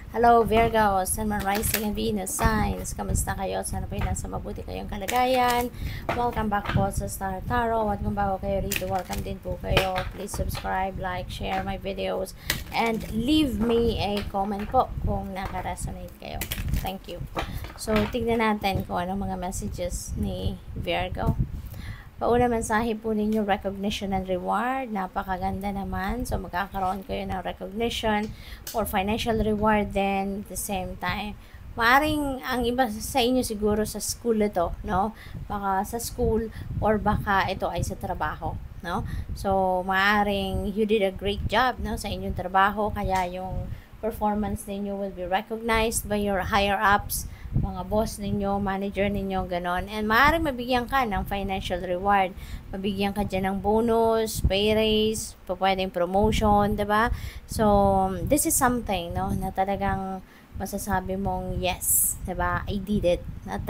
Hello Virgo, Sun, Moon, Rising, and Venus signs. Kamusta kayo? Sana po nasa mabuti kayong kalagayan. Welcome back po sa Star Tarot. At kung bago kayo rito, welcome din po kayo. Please subscribe, like, share my videos, and leave me a comment po kung naka-resonate kayo. Thank you. So, tignan natin kung anong mga messages ni Virgo. Pauna mensahe po ninyo, recognition and reward. Napakaganda naman. So, magkakaroon kayo ng recognition or financial reward then at the same time. Maaring ang iba sa inyo siguro sa school ito, no? Baka sa school or baka ito ay sa trabaho, no? So, maaring you did a great job, no? Sa inyong trabaho, kaya yung performance ninyo will be recognized by your higher ups, mga boss ninyo, manager ninyo, ganon. And maaaring mabigyan ka ng financial reward. Mabigyan ka dyan ng bonus, pay raise, pwedeng promotion, diba? So, this is something, no, na talagang masasabi mong, yes, diba? I did it. At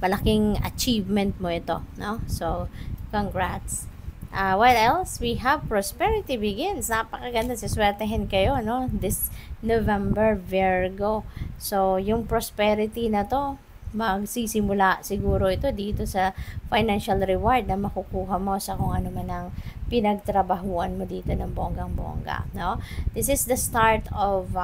malaking achievement mo ito, no? So, congrats. What else? We have prosperity begins. Napakaganda, siswertehin kayo, no? This November, Virgo. So, yung prosperity na to, magsisimula siguro ito dito sa financial reward na makukuha mo sa kung ano man ang pinagtrabahuan mo dito ng bonggang-bongga, no? This is the start of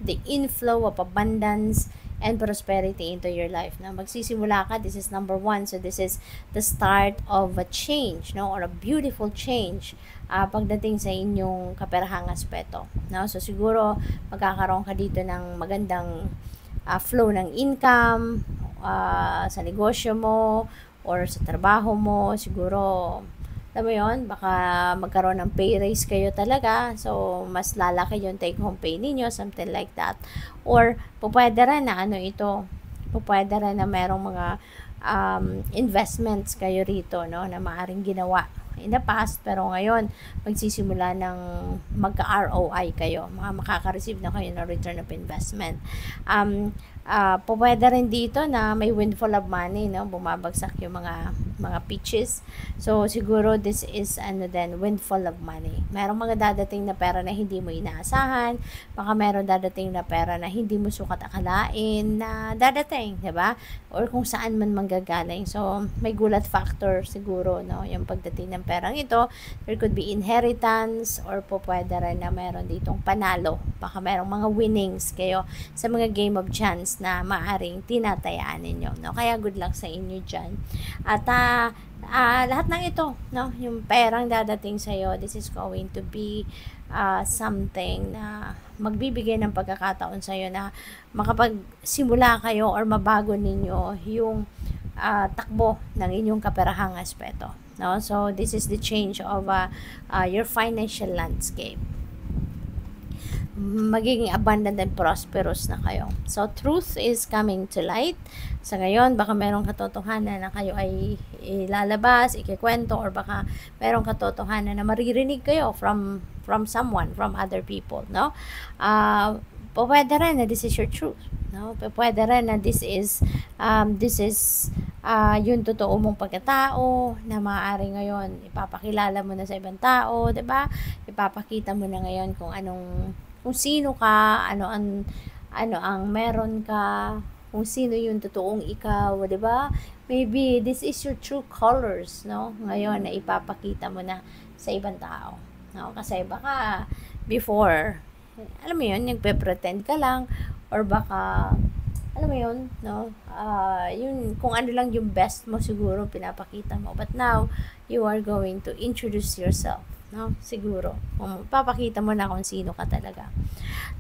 the inflow of abundance and prosperity into your life. Now, magsisimula ka, this is number 1. So, this is the start of a change, no? Or a beautiful change pagdating sa inyong kaperahang aspeto, no? So, siguro, magkakaroon ka dito ng magandang flow ng income sa negosyo mo or sa trabaho mo. Siguro, alam mo yun, baka magkaroon ng pay raise kayo talaga. So, mas lalaki yung take-home pay ninyo, something like that. Or, pupwede rin na pupwede rin na merong mga investments kayo rito, no, na maaaring ginawa in the past, pero ngayon, magsisimula ng magka-ROI kayo. Makaka-receive na kayo ng return of investment. Pwede rin dito na may windfall of money, no? Bumabagsak yung mga pitches. So, siguro this is windfall of money. Merong mga dadating na pera na hindi mo inaasahan. Baka meron dadating na pera na hindi mo sukat akalain na dadating, diba? Or kung saan man manggagaling. So, may gulat factor siguro, no? Yung pagdating ng perang ito, there could be inheritance or pwede rin na meron ditong panalo. Baka merong mga winnings kayo sa mga game of chance na maaring tinatayaan ninyo, no? Kaya good luck sa inyo dyan. At lahat ng ito, no, yung perang dadating sa'yo, this is going to be something na magbibigay ng pagkakataon sa'yo na makapagsimula kayo or mabago ninyo yung takbo ng inyong kaperahang aspeto, no? So, this is the change of your financial landscape. Magiging abundant and prosperous na kayo. So, truth is coming to light. Sa ngayon, baka merong katotohanan na kayo ay ilalabas, ikikwento, or baka merong katotohanan na maririnig kayo from someone, from other people, no? Pwede rin na this is your truth, no? Pwede rin na this is yung totoo mong pagkatao na maaari ngayon ipapakilala mo na sa ibang tao, 'di ba? Ipapakita mo na ngayon kung sino ka, ano ang meron ka, kung sino yung totoong ikaw, 'di ba? Maybe this is your true colors, no? Ngayon na ipapakita mo na sa ibang tao, no? Kasi baka before, alam mo yun, nagpe-pretend ka lang, or baka alam mo yun, no? Yun, kung ano lang yung best mo siguro pinapakita mo. But now, you are going to introduce yourself, no? Siguro. Papakita mo na kung sino ka talaga.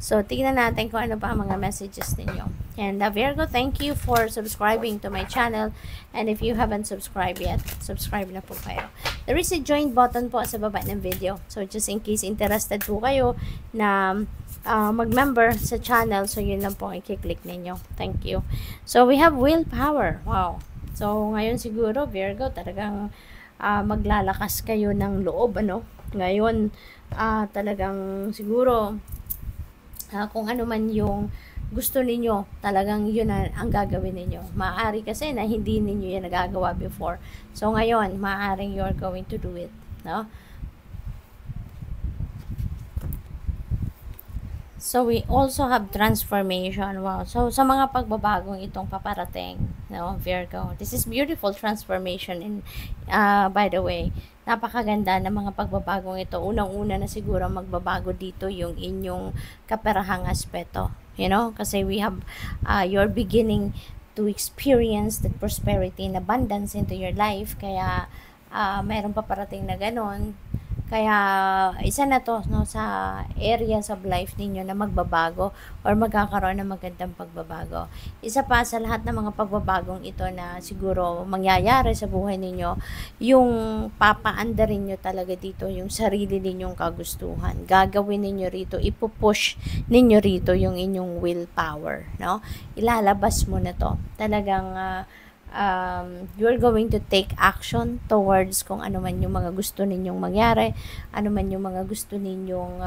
So, tingnan natin kung ano pa ang mga messages ninyo. And Virgo, thank you for subscribing to my channel. And if you haven't subscribed yet, subscribe na po kayo. There is a join button po sa baba ng video. So, just in case interested po kayo na mag-member sa channel, so yun lang po i-click ninyo. Thank you. So, we have willpower. Wow. So, ngayon siguro, Virgo, talagang maglalakas kayo ng loob, ano? Ngayon, talagang siguro, kung ano man yung gusto ninyo, talagang yun ang gagawin ninyo. Maaari kasi na hindi ninyo yan nagagawa before. So, ngayon, maaaring you're going to do it, no? So, we also have transformation. Wow. So, sa mga pagbabagong itong paparating, no, Virgo, this is beautiful transformation. By the way, napakaganda ng mga pagbabagong ito. Unang-una na siguro magbabago dito yung inyong kaperahang aspeto. You know, kasi we have, you're beginning to experience the prosperity and abundance into your life. Kaya, mayroon pa parating na ganon. Kaya isa na 'to 'no, sa areas of life ninyo na magbabago or magkakaroon ng magandang pagbabago. Isa pa sa lahat ng mga pagbabagong ito na siguro mangyayari sa buhay ninyo, yung papaandarin niyo talaga dito yung sarili ninyong kagustuhan. Gagawin ninyo rito, ipu-push ninyo rito yung inyong willpower, 'no? Ilalabas mo na 'to. Talagang, you're going to take action towards kung ano man yung mga gusto ninyong mangyari, ano man yung mga gusto ninyong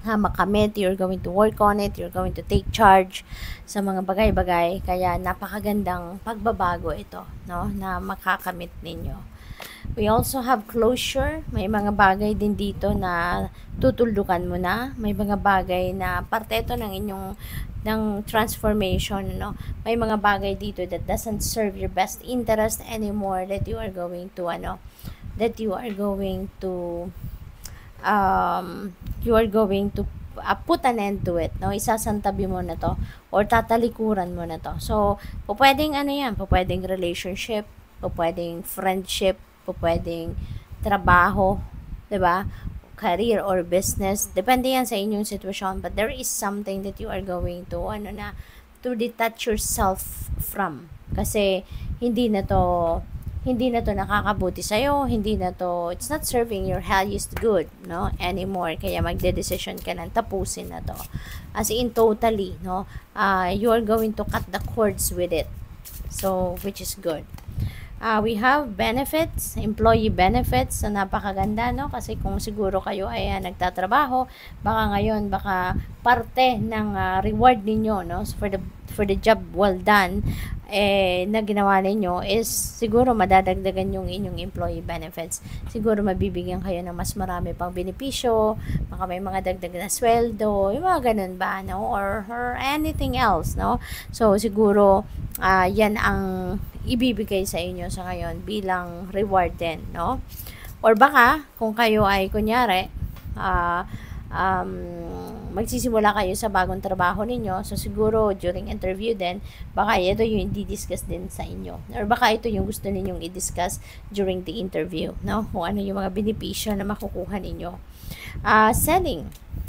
makamit, you're going to work on it, you're going to take charge sa mga bagay-bagay, kaya napakagandang pagbabago ito, no, na makakamit ninyo. We also have closure. May mga bagay din dito na tutuldukan mo na. May mga bagay na parte ito ng inyong transformation, no? May mga bagay dito that doesn't serve your best interest anymore that you are going to put an end to it, no? Isasantabi mo na to or tatalikuran mo na to. So, pwedeng ano yan, pwedeng relationship, pwedeng friendship, pwedeng trabaho, 'di ba? Career or business, depende yan sa inyong sitwasyon, but there is something that you are going to to detach yourself from, kasi hindi na to nakakabuti sa iyo, it's not serving your highest good, no, anymore. Kaya magde-decision ka nang tapusin na to, as in totally, no. You are going to cut the cords with it, so which is good. We have benefits, employee benefits, so napakaganda, no? Kasi kung siguro kayo ay nagtatrabaho, baka parte ng reward ninyo, no, so for the job well done na ginawa ninyo is siguro madadagdagan yung inyong employee benefits. Siguro mabibigyan kayo ng mas marami pang benepisyo, baka may mga dagdag na sweldo, yung mga ganun ba, no, or anything else, no. So siguro yan ang ibibigay sa inyo sa ngayon bilang reward din, no? Or baka kung kayo ay kunyari magsisimula kayo sa bagong trabaho ninyo, so siguro during interview din, baka ito yung i-discuss din sa inyo, or baka ito yung gusto ninyong i-discuss during the interview, no? Kung ano yung mga benepisyo na makukuha ninyo. Selling.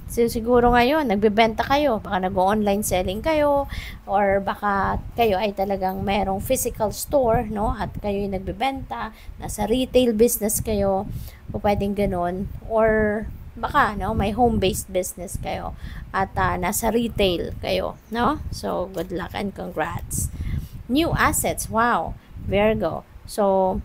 So, siguro ngayon, nagbebenta kayo, baka nag-online selling kayo, or baka kayo ay talagang merong physical store, no, at kayo ay nagbebenta, nasa retail business kayo, o pwedeng ganun, or baka, no, may home-based business kayo, at nasa retail kayo, no, so good luck and congrats. New assets, wow, Virgo. So,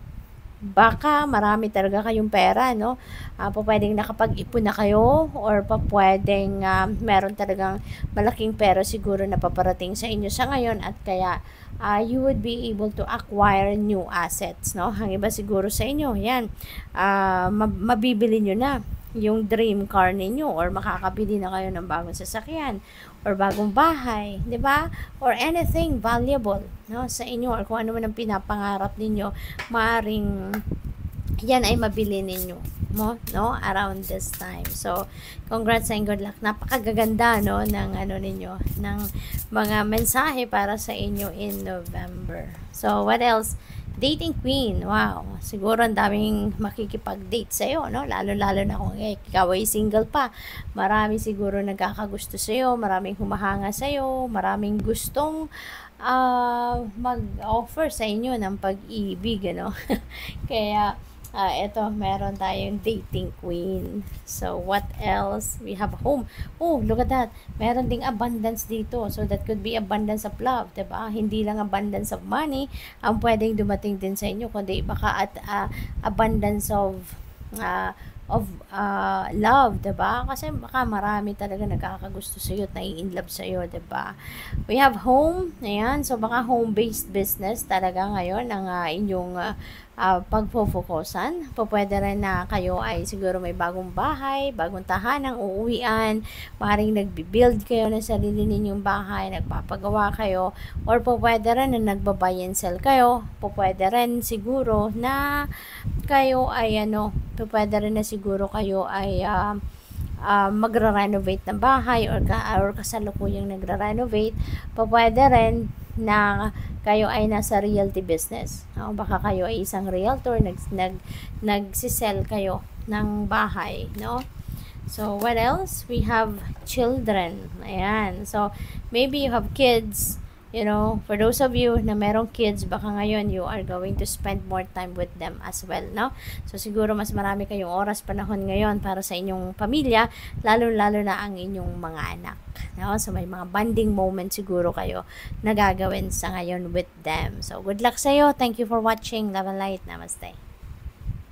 baka marami talaga kayong pera, no? Pwedeng nakapag-ipon na kayo, or pwedeng meron talagang malaking pera siguro na paparating sa inyo sa ngayon, at kaya you would be able to acquire new assets, no? Ang iba siguro sa inyo, yan, mabibili nyo na yung dream car ninyo, or makakabili na kayo ng bagong sasakyan or bagong bahay, 'di ba? Or anything valuable, no, sa inyo, or kung ano man ang pinapangarap ninyo, maaring yan ay mabili ninyo mo, no, around this time. So congrats and good luck. Napakagaganda, no, ng ano ninyo, ng mga mensahe para sa inyo in November. So what else? Dating queen, wow, siguro ang daming makikipag-date sa'yo, no? Lalo-lalo na kung ikaw ay single pa. Marami siguro nagkakagusto sa'yo, maraming humahanga sa'yo, maraming gustong mag-offer sa inyo ng pag-ibig, ano? Kaya, eto, meron tayong dating queen. So, what else? We have home. Oh, look at that. Meron ding abundance dito. So, that could be abundance of love, diba? Hindi lang abundance of money ang pwedeng dumating din sa inyo, kundi baka at abundance of love, diba? Kasi baka marami talaga nagkakagusto sa'yo at nai-inlove sa'yo, diba? We have home, ayan, so baka home-based business talaga ngayon ang inyong pagpo-focusan. Pwede rin na kayo ay siguro may bagong bahay, bagong tahanang uuwian, maaaring nagbi-build kayo ng sarili ninyong bahay, nagpapagawa kayo, or pwede rin na nagba-buy and sell kayo. Pwede rin siguro na kayo ay pwede rin na siguro kayo ay magra-renovate ng bahay or kasalukuyang nagra-renovate. Pwede rin na kayo ay nasa realty business. Baka kayo ay isang realtor, nagsisell kayo ng bahay, no? So, what else? We have children. Ayan. So, maybe you have kids. For those of you na merong kids, baka ngayon you are going to spend more time with them as well, no? So, siguro mas marami kayong oras, panahon ngayon para sa inyong pamilya, lalo-lalo na ang inyong mga anak, no? So, may mga bonding moment siguro kayo na gagawin sa ngayon with them. So, good luck sa'yo. Thank you for watching. Love and light. Namaste.